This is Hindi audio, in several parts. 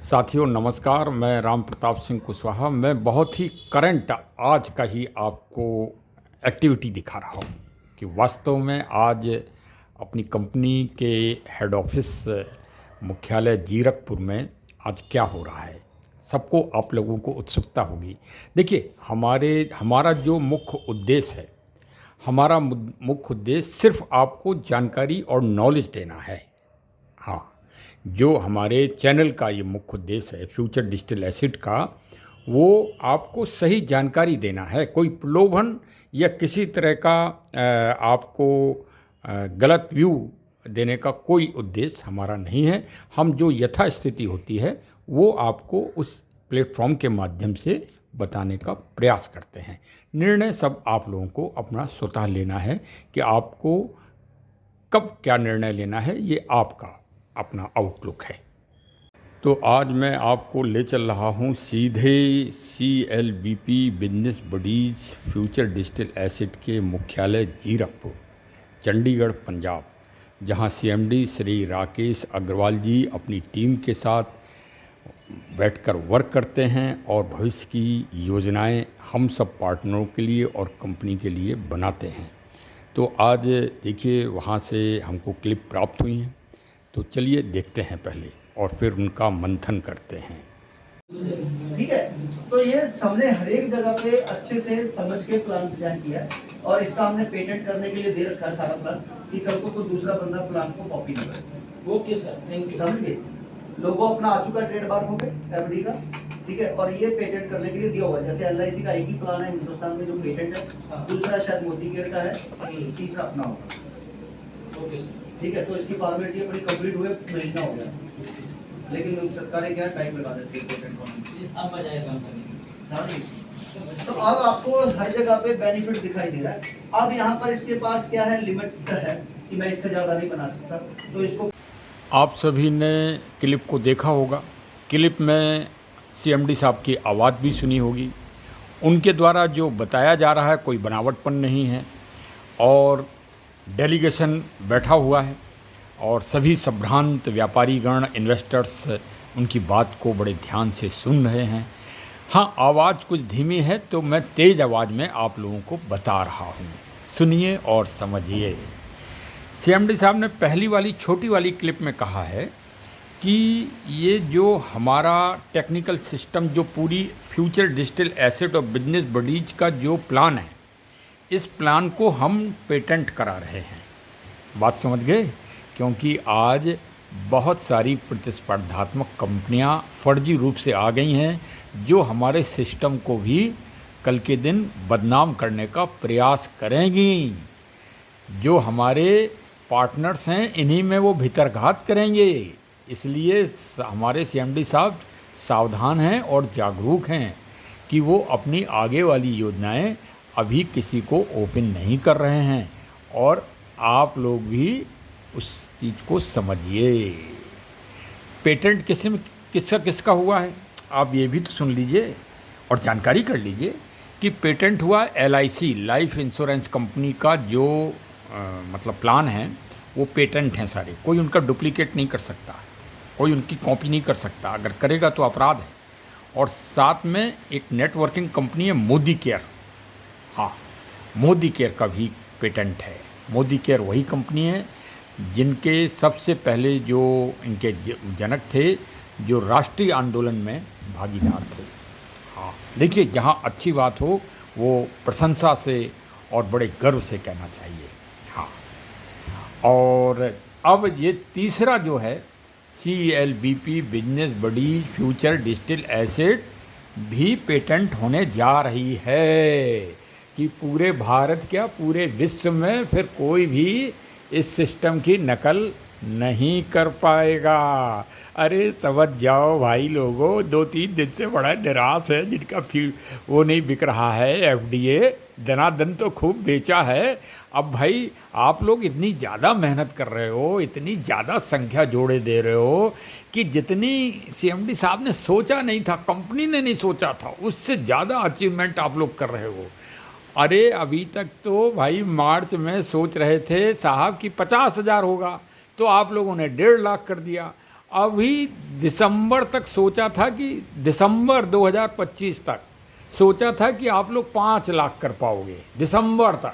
साथियों नमस्कार। मैं राम प्रताप सिंह कुशवाहा। मैं बहुत ही करंट आज का ही आपको एक्टिविटी दिखा रहा हूँ कि वास्तव में आज अपनी कंपनी के हेड ऑफिस मुख्यालय जीरकपुर में आज क्या हो रहा है। सबको आप लोगों को उत्सुकता होगी। देखिए हमारा जो मुख्य उद्देश्य है, हमारा मुख्य उद्देश्य सिर्फ आपको जानकारी और नॉलेज देना है। हाँ, जो हमारे चैनल का ये मुख्य उद्देश्य है फ्यूचर डिजिटल एसेट का, वो आपको सही जानकारी देना है। कोई प्रलोभन या किसी तरह का आपको गलत व्यू देने का कोई उद्देश्य हमारा नहीं है। हम जो यथास्थिति होती है वो आपको उस प्लेटफॉर्म के माध्यम से बताने का प्रयास करते हैं। निर्णय सब आप लोगों को अपना स्वतः लेना है कि आपको कब क्या निर्णय लेना है, ये आपका अपना आउटलुक है। तो आज मैं आपको ले चल रहा हूँ सीधे CLBP business buddies future digital asset के मुख्यालय जीरकपुर, चंडीगढ़, पंजाब, जहाँ CMD श्री राकेश अग्रवाल जी अपनी टीम के साथ बैठकर वर्क करते हैं और भविष्य की योजनाएं हम सब पार्टनरों के लिए और कंपनी के लिए बनाते हैं। तो आज देखिए वहाँ से हमको क्लिप प्राप्त हुई हैं, तो चलिए देखते हैं पहले और फिर उनका मंथन करते हैं। ठीक है, तो ये हमने हर एक जगह पे अच्छे से समझ के प्लान डिजाइन किया है और इसका हमने पेटेंट करने के लिए दे रखा है सारा प्लान कि कल को कोई दूसरा बंदा प्लान को कॉपी ना करे। Okay sir, thank you. समझ गए? लोगो अपना आ चुका ट्रेडमार्क हो गए FD का, ठीक है, और ये पेटेंट करने के लिए दिया हुआ है। जैसे LIC का एक ही प्लान है हिंदुस्तान में जो पेटेंट है, दूसरा शायद मोदी केयर का है, तीसरा अपना होगा। ओके सर, ठीक है, तो इसकी फॉर्मेलिटी अपनी कंप्लीट हुए महीना हो गया, लेकिन सरकारें क्या टाइम लगा देती है पेटेंट होने में। अब बजाय काम करेंगे। तो अब आपको हर जगह पे बेनिफिट दिखाई दे रहा है। अब यहाँ पर इसके पास क्या है, लिमिट है कि मैं इससे ज़्यादा नहीं बना सकता, तो इसको आप सभी ने क्लिप को देखा होगा। क्लिप में CMD साहब की आवाज़ भी सुनी होगी। उनके द्वारा जो बताया जा रहा है कोई बनावटपन नहीं है और डेलीगेशन बैठा हुआ है और सभी संभ्रांत व्यापारीगण, इन्वेस्टर्स उनकी बात को बड़े ध्यान से सुन रहे हैं। हाँ, आवाज़ कुछ धीमी है तो मैं तेज़ आवाज़ में आप लोगों को बता रहा हूँ, सुनिए और समझिए। CMD साहब ने पहली वाली छोटी वाली क्लिप में कहा है कि ये जो हमारा टेक्निकल सिस्टम, जो पूरी फ्यूचर डिजिटल एसेट और बिजनेस बडीज का जो प्लान है, इस प्लान को हम पेटेंट करा रहे हैं। बात समझ गए? क्योंकि आज बहुत सारी प्रतिस्पर्धात्मक कंपनियां फर्जी रूप से आ गई हैं जो हमारे सिस्टम को भी कल के दिन बदनाम करने का प्रयास करेंगी। जो हमारे पार्टनर्स हैं इन्हीं में वो भीतरघात करेंगे। इसलिए हमारे CMD साहब सावधान हैं और जागरूक हैं कि वो अपनी आगे वाली योजनाएं अभी किसी को ओपन नहीं कर रहे हैं और आप लोग भी उस चीज़ को समझिए। पेटेंट किसका हुआ है, आप ये भी तो सुन लीजिए और जानकारी कर लीजिए कि पेटेंट हुआ LIC लाइफ इंश्योरेंस कंपनी का जो मतलब प्लान है, वो पेटेंट हैं सारे। कोई उनका डुप्लीकेट नहीं कर सकता, कोई उनकी कॉपी नहीं कर सकता, अगर करेगा तो अपराध है। और साथ में एक नेटवर्किंग कंपनी है मोदी केयर। हाँ, मोदी केयर का भी पेटेंट है। मोदी केयर वही कंपनी है जिनके सबसे पहले जो इनके जनक थे, जो राष्ट्रीय आंदोलन में भागीदार थे। हाँ, देखिए, जहाँ अच्छी बात हो वो प्रशंसा से और बड़े गर्व से कहना चाहिए। हाँ, और अब ये तीसरा जो है CLBP business buddies future digital asset भी पेटेंट होने जा रही है कि पूरे भारत क्या पूरे विश्व में फिर कोई भी इस सिस्टम की नकल नहीं कर पाएगा। अरे समझ जाओ भाई लोगों, 2-3 दिन से बड़ा निराश है जिनका वो नहीं बिक रहा है। FDA दनादन तो खूब बेचा है। अब भाई आप लोग इतनी ज़्यादा मेहनत कर रहे हो, इतनी ज़्यादा संख्या जोड़े दे रहे हो कि जितनी CMD साहब ने सोचा नहीं था, कंपनी ने नहीं सोचा था, उससे ज़्यादा अचीवमेंट आप लोग कर रहे हो। अरे अभी तक तो भाई मार्च में सोच रहे थे साहब कि 50,000 होगा, तो आप लोगों ने 1.5 लाख कर दिया। अभी दिसंबर तक सोचा था कि दिसंबर 2025 तक सोचा था कि आप लोग 5 लाख कर पाओगे दिसंबर तक,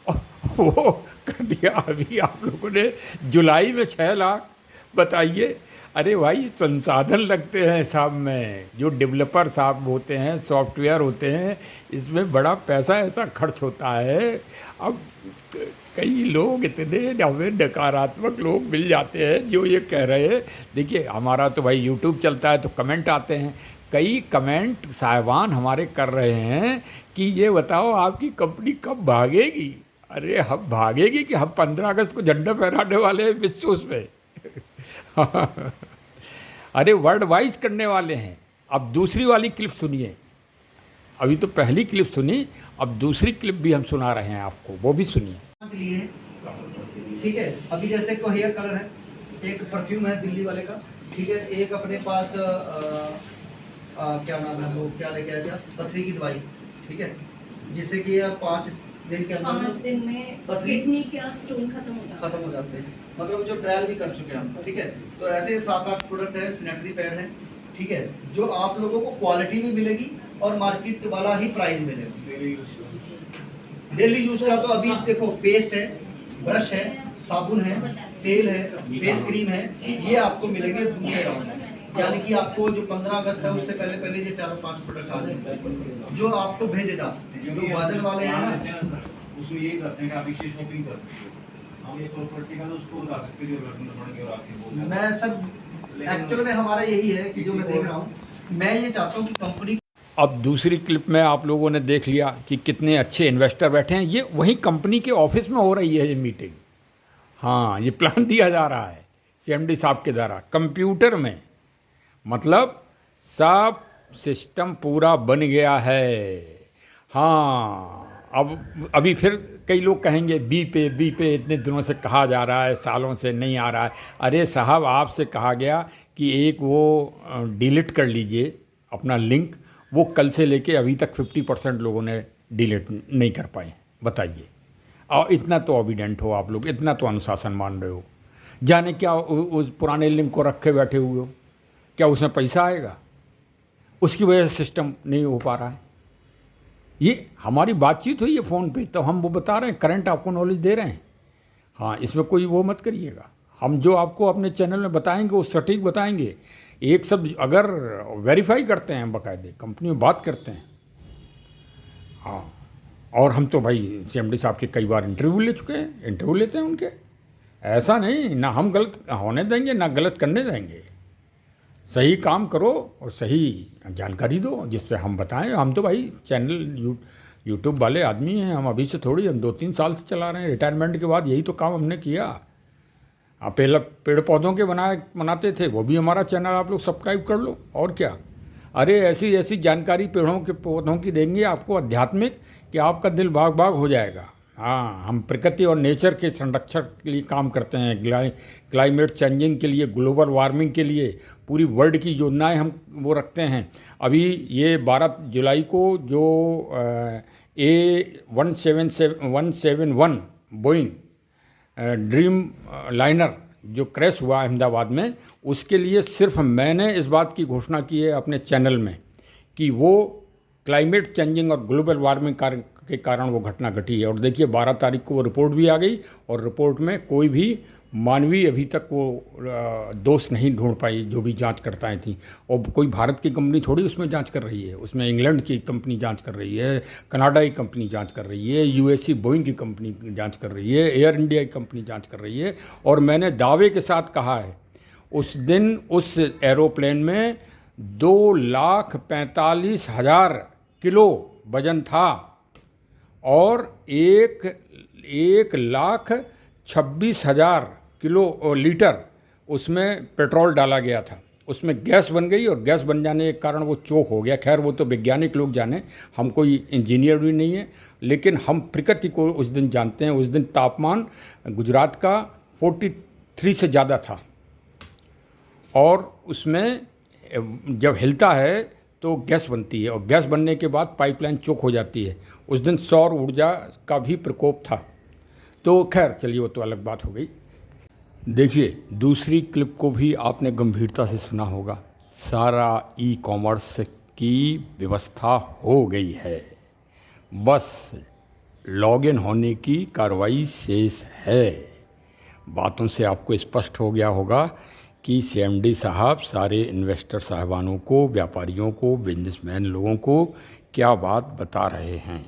और वो कर दिया अभी आप लोगों ने जुलाई में 6 लाख। बताइए, अरे भाई संसाधन लगते हैं साहब में, जो डेवलपर साहब होते हैं, सॉफ्टवेयर होते हैं, इसमें बड़ा पैसा ऐसा खर्च होता है। अब कई लोग इतने हमें नकारात्मक लोग मिल जाते हैं जो ये कह रहे हैं। देखिए हमारा तो भाई यूट्यूब चलता है तो कमेंट आते हैं, कई कमेंट साहिबान हमारे कर रहे हैं कि ये बताओ आपकी कंपनी कब भागेगी। अरे हम भागेगी कि हम 15 अगस्त को झंडा फहराने वाले हैं विश्व में। अरे वर्ल्ड वाइज करने वाले हैं। अब दूसरी वाली क्लिप सुनिए, अभी तो पहली क्लिप सुनी, अब दूसरी क्लिप भी हम सुना रहे हैं आपको, वो भी सुनिए। पाँच लिए हैं, ठीक है। अभी जैसे को हेयर कलर है, एक परफ्यूम है दिल्ली वाले का, ठीक है। एक अपने पास क्या नाम है वो, क्या लेके आया था, पथरी की दवाई, ठीक है, जिससे कि यह 5 दिन के अंदर 5 दिन में पथरी किडनी का स्टोन खत्म हो जाता है। मतलब जो ट्रायल भी कर चुके हैं हम, ठीक है। तो ऐसे 7-8 प्रोडक्ट है, सैनिटरी पैड है, ठीक है, जो आप लोगों को क्वालिटी में मिलेगी और मार्केट वाला ही प्राइस मिलेगा। डेली यूज का तो अभी देखो पेस्ट है, ब्रश है, साबुन है, तेल है, फेस क्रीम है, ये आपको मिलेंगे दूसरे राउंड में। यानी कि आपको जो 15 अगस्त है उससे पहले पहले ये 4-5 प्रोडक्ट आ जाएंगे जो आपको भेजे जा सकते हैं। जो वजन वाले हैं ना, उसमें यही करते हैं कि आप इससे शॉपिंग कर सकते हो, हम ये प्रॉपर्टी का तो उसको बता सकते हैं जो रखना पड़ेगा। और आपके मैं सर एक्चुअल में हमारा यही है कि जो मैं देख रहा हूँ, मैं ये चाहता हूँ कि कंपनी। अब दूसरी क्लिप में आप लोगों ने देख लिया कि कितने अच्छे इन्वेस्टर बैठे हैं। ये वही कंपनी के ऑफिस में हो रही है ये मीटिंग। हाँ, ये प्लान दिया जा रहा है CMD साहब के द्वारा कंप्यूटर में, मतलब सब सिस्टम पूरा बन गया है। हाँ, अब अभी फिर कई लोग कहेंगे बी पे इतने दिनों से कहा जा रहा है, सालों से नहीं आ रहा है। अरे साहब, आपसे कहा गया कि एक वो डिलीट कर लीजिए अपना लिंक, वो कल से लेके अभी तक 50% लोगों ने डिलीट नहीं कर पाए। बताइए, और इतना तो ऑबिडेंट हो आप लोग, इतना तो अनुशासन मान रहे हो, जाने क्या उस पुराने लिंक को रखे बैठे हुए हो, क्या उसमें पैसा आएगा? उसकी वजह से सिस्टम नहीं हो पा रहा है। ये हमारी बातचीत हुई है फ़ोन पे, तो हम वो बता रहे हैं, करंट आपको नॉलेज दे रहे हैं। हाँ, इसमें कोई वो मत करिएगा। हम जो आपको अपने चैनल में बताएंगे वो सटीक बताएंगे। एक सब अगर वेरीफाई करते हैं, बाकायदे कंपनी में बात करते हैं। हाँ, और हम तो भाई CMD साहब के कई बार इंटरव्यू ले चुके हैं, इंटरव्यू लेते हैं उनके। ऐसा नहीं, ना हम गलत होने देंगे ना गलत करने देंगे। सही काम करो और सही जानकारी दो जिससे हम बताएं। हम तो भाई चैनल यूट्यूब वाले आदमी हैं, हम अभी से थोड़ी, हम 2-3 साल से चला रहे हैं। रिटायरमेंट के बाद यही तो काम हमने किया। आप पहले पेड़ पौधों के बनाते थे, वो भी हमारा चैनल आप लोग सब्सक्राइब कर लो। और क्या, अरे ऐसी ऐसी जानकारी पेड़ों के पौधों की देंगे आपको, आध्यात्मिक, कि आपका दिल बाग बाग हो जाएगा। हाँ, हम प्रकृति और नेचर के संरक्षण के लिए काम करते हैं, क्लाइमेट चेंजिंग के लिए, ग्लोबल वार्मिंग के लिए पूरी वर्ल्ड की योजनाएं हम वो रखते हैं। अभी ये 12 जुलाई को जो A171 बोइंग ड्रीम लाइनर जो क्रैश हुआ अहमदाबाद में, उसके लिए सिर्फ मैंने इस बात की घोषणा की है अपने चैनल में कि वो क्लाइमेट चेंजिंग और ग्लोबल वार्मिंग के कारण वो घटना घटी है। और देखिए 12 तारीख को वो रिपोर्ट भी आ गई, और रिपोर्ट में कोई भी मानवीय अभी तक वो दोष नहीं ढूंढ पाई, जो भी जांचकर्ताएं थी। और कोई भारत की कंपनी थोड़ी उसमें जांच कर रही है, उसमें इंग्लैंड की कंपनी जांच कर रही है, कनाडा की कंपनी जांच कर रही है, USC बोइंग की कंपनी जांच कर रही है, एयर इंडिया की कंपनी जांच कर रही है। और मैंने दावे के साथ कहा है, उस दिन उस एरोप्लेन में 2,45,000 किलो वजन था और 1,26,000 किलो लीटर उसमें पेट्रोल डाला गया था। उसमें गैस बन गई और गैस बन जाने के कारण वो चोक हो गया। खैर वो तो वैज्ञानिक लोग जाने, हम कोई इंजीनियर भी नहीं है, लेकिन हम प्रकृति को उस दिन जानते हैं। उस दिन तापमान गुजरात का 43 से ज़्यादा था, और उसमें जब हिलता है तो गैस बनती है, और गैस बनने के बाद पाइपलाइन चोक हो जाती है। उस दिन सौर ऊर्जा का भी प्रकोप था। तो खैर चलिए, वो तो अलग बात हो गई। देखिए, दूसरी क्लिप को भी आपने गंभीरता से सुना होगा। सारा ई कॉमर्स की व्यवस्था हो गई है, बस लॉगिन होने की कार्रवाई शेष है। बातों से आपको स्पष्ट हो गया होगा कि सीएमडी साहब सारे इन्वेस्टर साहबानों को, व्यापारियों को, बिजनेसमैन लोगों को क्या बात बता रहे हैं।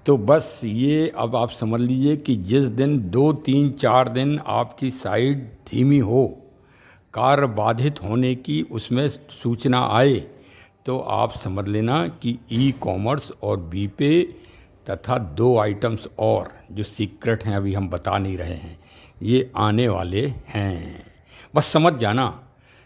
तो बस ये अब आप समझ लीजिए कि जिस दिन 2, 3, 4 दिन आपकी साइट धीमी हो, कार्य बाधित होने की उसमें सूचना आए, तो आप समझ लेना कि ई कॉमर्स और बीपे तथा 2 आइटम्स और जो सीक्रेट हैं, अभी हम बता नहीं रहे हैं, ये आने वाले हैं। बस समझ जाना,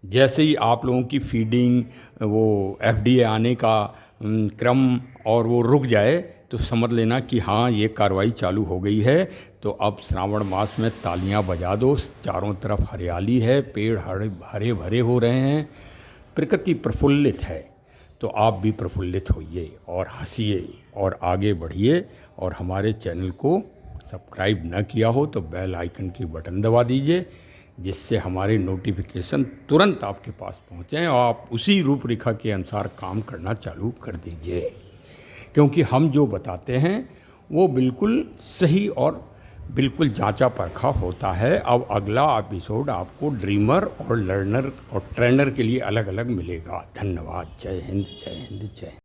जैसे ही आप लोगों की फीडिंग, वो एफडीए आने का क्रम और वो रुक जाए, तो समझ लेना कि हाँ, ये कार्रवाई चालू हो गई है। तो अब श्रावण मास में तालियां बजा दो, चारों तरफ हरियाली है, पेड़ हरे भरे हो रहे हैं, प्रकृति प्रफुल्लित है। तो आप भी प्रफुल्लित होइए और हंसिए और आगे बढ़िए। और हमारे चैनल को सब्सक्राइब न किया हो तो बेल आइकन की बटन दबा दीजिए, जिससे हमारे नोटिफिकेशन तुरंत आपके पास पहुँचें और आप उसी रूपरेखा के अनुसार काम करना चालू कर दीजिए, क्योंकि हम जो बताते हैं वो बिल्कुल सही और बिल्कुल जांचा परखा होता है। अब अगला एपिसोड आपको ड्रीमर और लर्नर और ट्रेनर के लिए अलग अलग मिलेगा। धन्यवाद। जय हिंद, जय हिंद, जय हिंद।